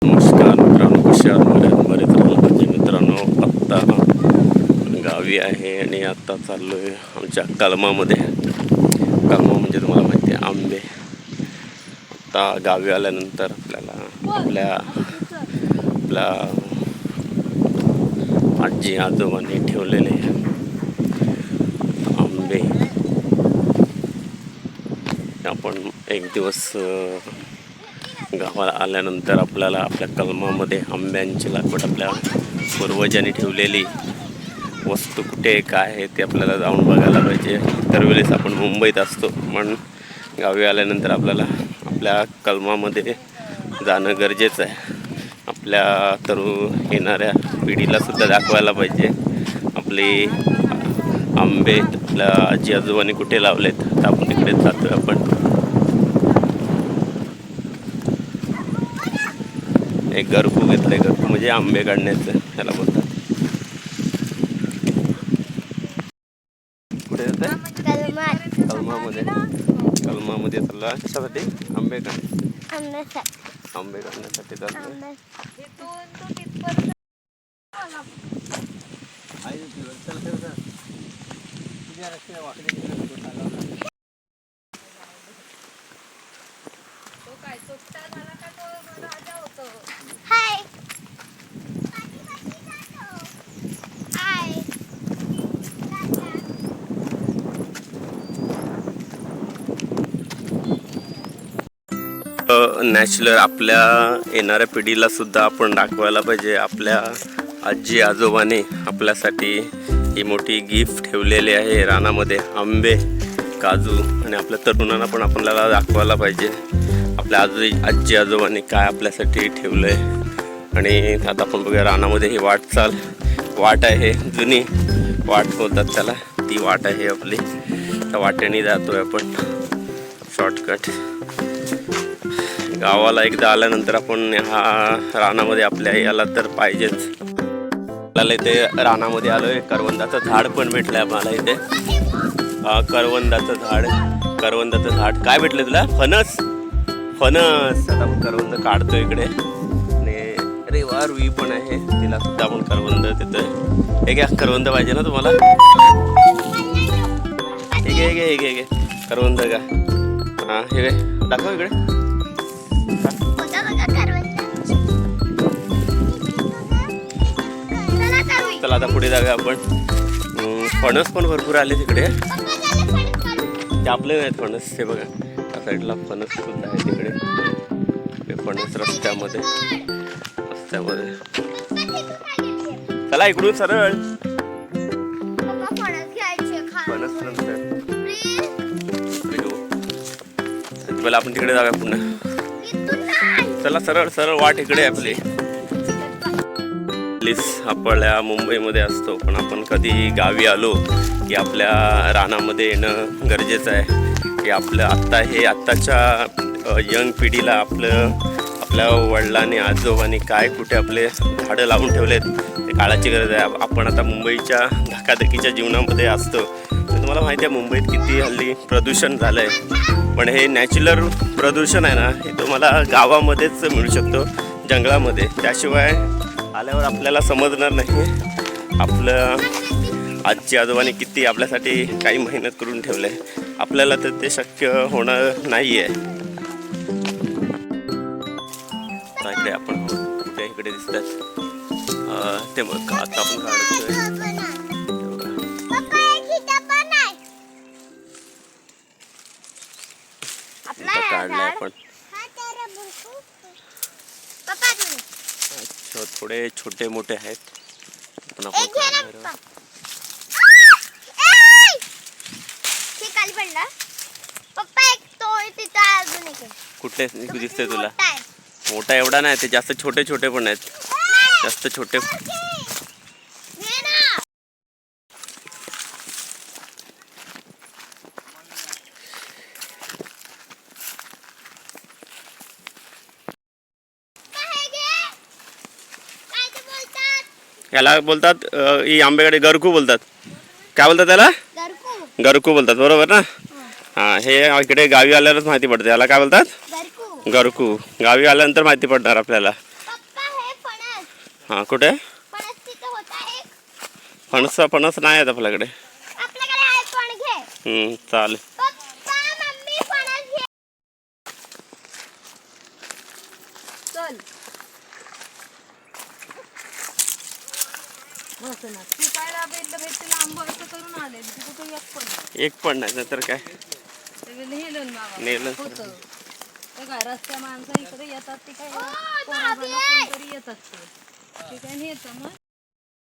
नमस्कार मित्रांनो, कसे आहात? बरेच राहिलं पाहिजे मित्रांनो. आत्ता गावी आहे आणि आत्ता चाललो आहे आमच्या कलमामध्ये. कलमा म्हणजे तुम्हाला माहिती आहे आंबे. आता गावी आल्यानंतर आपल्या आपल्या आजी आजोबांनी ठेवलेले आंबे आपण एक दिवस गावाला आल्यानंतर आपल्याला आपल्या कलमामध्ये आंब्यांची लागवड आपल्या पूर्वजांनी ठेवलेली वस्तू कुठे काय आहे ते आपल्याला जाऊन बघायला पाहिजे. इतर वेळेस आपण मुंबईत असतो, पण गावी आल्यानंतर आपल्याला आपल्या कलमामध्ये जाणं गरजेचं आहे. आपल्या येणाऱ्या पिढीलासुद्धा दाखवायला पाहिजे आपले आंबे आपल्या आजी आजोबांनी कुठे लावलेत. तर आपण तिकडे जातो. आपण एक गरकू घेतलंय. गरकू म्हणजे आंबे काढण्याचं ह्याला बोलतात. कुठे येत आहे? कलमामध्ये चालला. कशासाठी? आंबे काढण्यासाठी चाललंय. नॅचरल आपल्या येणाऱ्या पिढीला सुद्धा आपण दाखवायला पाहिजे. आपल्या आजी आजोबाने आपल्यासाठी ही मोठी गिफ्ट ठेवलेली आहे रानामध्ये. आंबे, काजू. आणि आपल्या तरुणांना पण आपल्याला दाखवायला पाहिजे आपल्या आजी आजोबांनी काय आपल्यासाठी ठेवलं आहे. आणि आता आपण बघूया रानामध्ये ही वाट आहे. जुनी वाट बोलतात त्याला. ती वाट आहे आपली. त्या वाटेने जातोय आपण शॉर्टकट. गावाला एकदा आल्यानंतर आपण रानामध्ये आपल्या याला तर पाहिजेच. आपल्याला इथे रानामध्ये आलोय. करवंदाचं झाड पण भेटलंय आम्हाला इथे. करवंदाचं झाड काय भेटलं तुला? फणस. आता आपण करवंद काढतो इकडे. आणि अरे वा, रुई पण आहे. तिला सुद्धा आपण करवंद देतोय. हे घ्या, करवंद पाहिजे ना तुम्हाला? हे करवंद का? हा, हे दाखव इकडे. चला आता पुढे जाऊया आपण. फणस पण भरपूर आले तिकडे. ते आपले नाहीत फणस. हे बघा, त्या साईडला फणस सुद्धा आहे तिकडे. ते फणस रस्त्यामध्ये. चला इकडून सरळ. फणस आपण तिकडे जाऊया पुन्हा. चला सरळ वाट इकडे आपली. आपल्या मुंबईमध्ये असतो, पण आपण कधी गावी आलो की आपल्या रानामध्ये येणं गरजेचं आहे. की आत्ताच्या यंग पिढीला आपल्या वडिलांनी आजोबांनी काय कुठे आपले झाडं लावून ठेवलेत ते काळाची गरज आहे. आपण आता मुंबईच्या धकाधकीच्या जीवनामध्ये असतो. तुम्हाला माहिती आहे मुंबईत किती हल्ली प्रदूषण झालं आहे. पण हे नॅचरल प्रदूषण आहे ना, हे तुम्हाला गावामध्येच मिळू शकतो, जंगलामध्ये. त्याशिवाय आल्यावर आपल्याला समजणार नाही आपलं आजी आजोबांनी किती आपल्यासाठी काही मेहनत करून ठेवलं आहे. आपल्याला तर ते शक्य होणार नाही आहे. इकडे आपण कुठे इकडे दिसतात ते बघ. आता आपण काढतोय. काढलंय आपण. थोडे छोटे मोठे आहेत. पण आपण कुठले दिसते तुला? मोठा एवढा नाही, ते जास्त छोटे छोटे पण आहेत. जास्त छोटे याला बोलतात. ही आंबेकडे गरकू बोलतात. काय बोलतात त्याला? गरकू बोलतात, बरोबर ना? हां, हे इकडे गावी आल्यावरच माहिती पडते. याला काय बोलतात? गरकू. गावी आल्यानंतर माहिती पडणार आपल्याला. हां कुठे फणस तिथं होता एक. फणस नाही आहेत आपल्याकडे. आपल्याकडे आहे पण घे. चालेल. पप्पा मम्मी फणस घे. चल. बस ना. तू काय भेटते लांब असं करून आले. तिथं तो एक पण. एक पण नाही तर काय नेलं बाबा. नेलं. होतं. ते काय रस्त्या माणसं इकडे येतात ते काय कोणतरी येतात ते काय नेतं मग.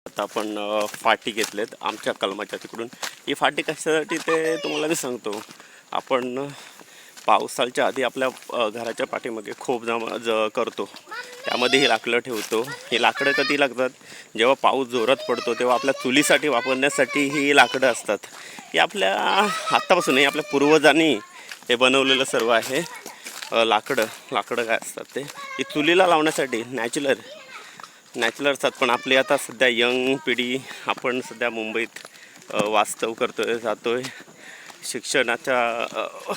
आता आपण फाटी घेतलेत आमच्या कलमाच्या तिकडून. ही फाटी कशासाठी ते तुम्हाला मी सांगतो. आपण पावसाळ्याच्या आधी आपल्या घराच्या पाठीमागे खूप करतो, त्यामध्ये ही लाकडं ठेवतो. ही लाकडं कधी लागतात, जेव्हा पाऊस जोरात पडतो तेव्हा आपल्या चुलीसाठी वापरण्यासाठी ही लाकडं असतात. ही आपल्या आत्तापासूनही आपल्या पूर्वजांनी हे बनवलेलं सर्व आहे. लाकडं काय असतात ते ही चुलीला लावण्यासाठी नॅचरल असतात. पण आपली आता सध्या यंग पिढी, आपण सध्या मुंबईत वास्तव करतोय, जातोय.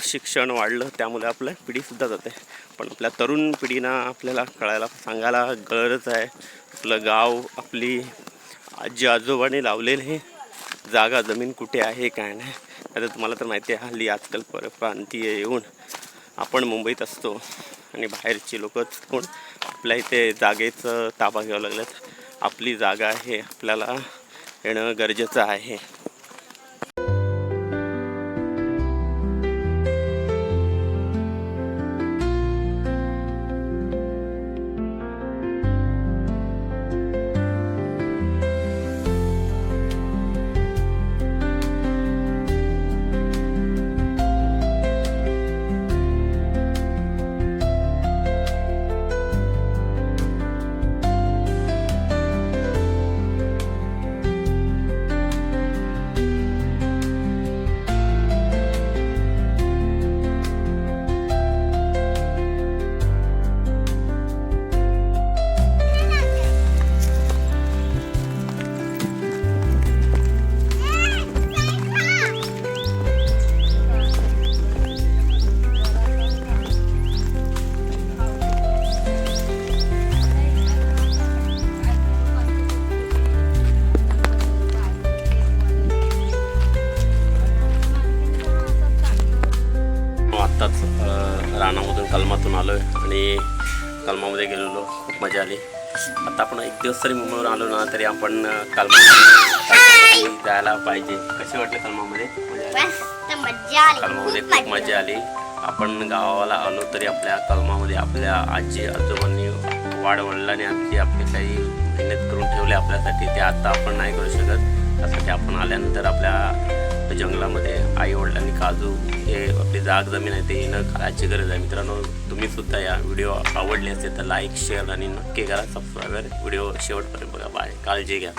शिक्षण वाढलं त्यामुळे आपल्या पिढीसुद्धा जाते. पण आपल्या तरुण पिढीना आपल्याला सांगायला गरज आहे. आपलं गाव, आपली आजी आजोबांनी लावलेली जागा जमीन कुठे आहे काय नाही. आता तुम्हाला तर माहिती आहे, हल्ली आजकाल परप्रांतीय येऊन आपण मुंबईत असतो आणि बाहेरची लोक कोण आपल्या इथे जागेचं ताबा घ्यावं लागल्यात. आपली जागा आहे, आपल्याला येणं गरजेचं आहे. आत्ताच रानामधून कलमातून आलो आहे आणि कलमामध्ये गेलेलो, खूप मजा आली. आता आपण एक दिवस तरी मुंबईवर आलो ना तरी आपण कलमामध्ये जायला पाहिजे. कसे वाटले कलमामध्ये? कलमामध्ये खूप मजा आली. आपण गावाला आलो तरी आपल्या कलमामध्ये आपल्या आजी आजोबांनी वाडवडिलांनी आपले काही मेहनत करून ठेवले आपल्यासाठी, ते आता आपण नाही करू शकत. त्यासाठी आपण आल्यानंतर आपल्या जंगलामध्ये आई वडिलांनी काजू हे आपली जाग जमीन आहे ते येणं करायची गरज आहे. मित्रांनो, तुम्ही सुद्धा या व्हिडिओ आवडले असेल तर लाईक शेअर आणि नक्की करा सबस्क्राईब. व्हिडिओ शेवटपर्यंत बघा. बाय, काळजी घ्या.